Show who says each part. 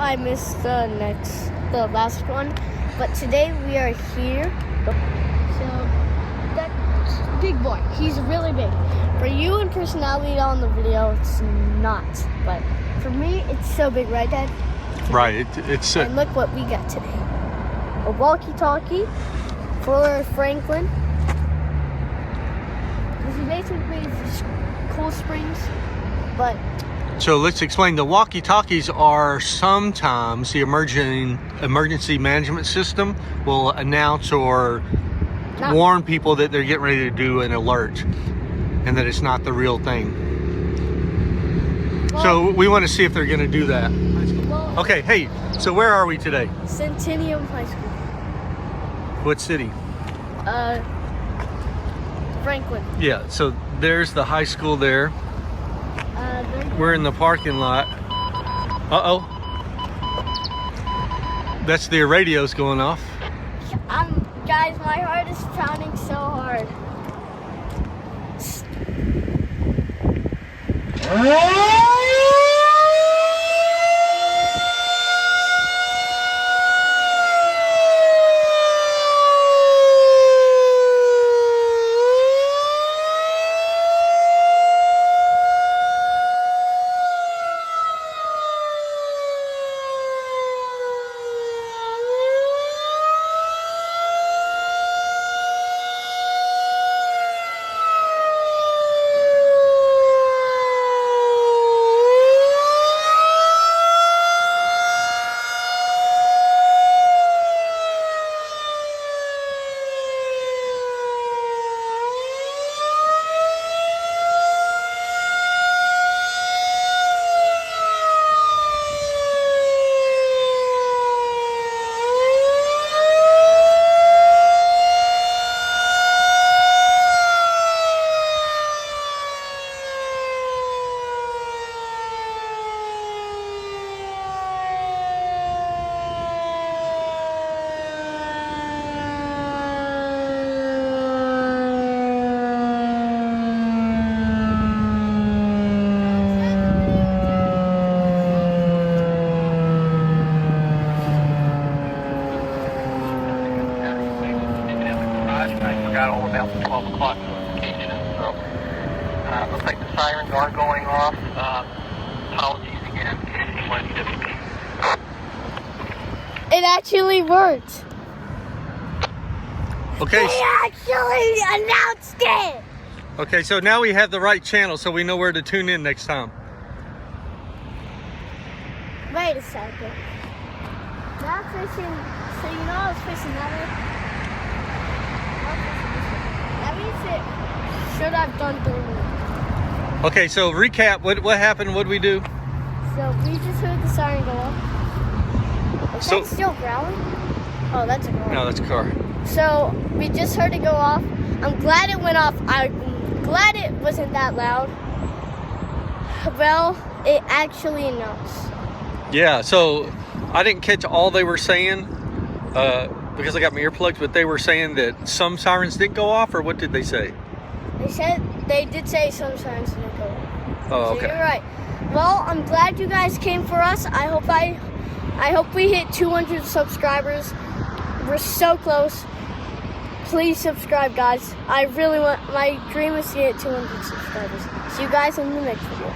Speaker 1: I missed the last one, but today we are here. So that's big boy. He's really big. For you in personality on the video, it's not, but for me, it's so big, right, Dad?
Speaker 2: Right. It's.
Speaker 1: And look what we got today: a walkie-talkie for Franklin. This is basically cool springs, but.
Speaker 2: So let's explain. The walkie-talkies are sometimes the emergency management system will announce or warn people that they're getting ready to do an alert and that it's not the real thing. Well, so we want to see if they're going to do that. Well, okay, hey, so where are we today?
Speaker 1: Centennium High School.
Speaker 2: What city?
Speaker 1: Franklin.
Speaker 2: Yeah, so there's the high school there. We're in the parking lot. Uh-oh. That's their radios going off.
Speaker 1: Guys, my heart is pounding so hard.
Speaker 3: All about the 12 o'clock notification. So, looks like the sirens are going off. Apologies again.
Speaker 1: It actually worked.
Speaker 2: Okay.
Speaker 1: They actually announced it.
Speaker 2: Okay, so now we have the right channel, so we know where to tune in next time.
Speaker 1: Wait a second. Now fishing. So you know I was fishing that way. That means it should have done through.
Speaker 2: Okay, so recap. What happened? What did we do?
Speaker 1: So we just heard the siren go off. Is that still growling? Oh, that's a car.
Speaker 2: No, that's a car.
Speaker 1: So we just heard it go off. I'm glad it went off. I'm glad it wasn't that loud. Well, it actually announced.
Speaker 2: Yeah, so I didn't catch all they were saying because I got my earplugs, but they were saying that some sirens didn't go off, or what did they say?
Speaker 1: They did say some sirens didn't go off.
Speaker 2: Oh, okay.
Speaker 1: So you're right. Well, I'm glad you guys came for us. I hope we hit 200 subscribers. We're so close. Please subscribe, guys. I really want, my dream is to get 200 subscribers. See you guys in the next video.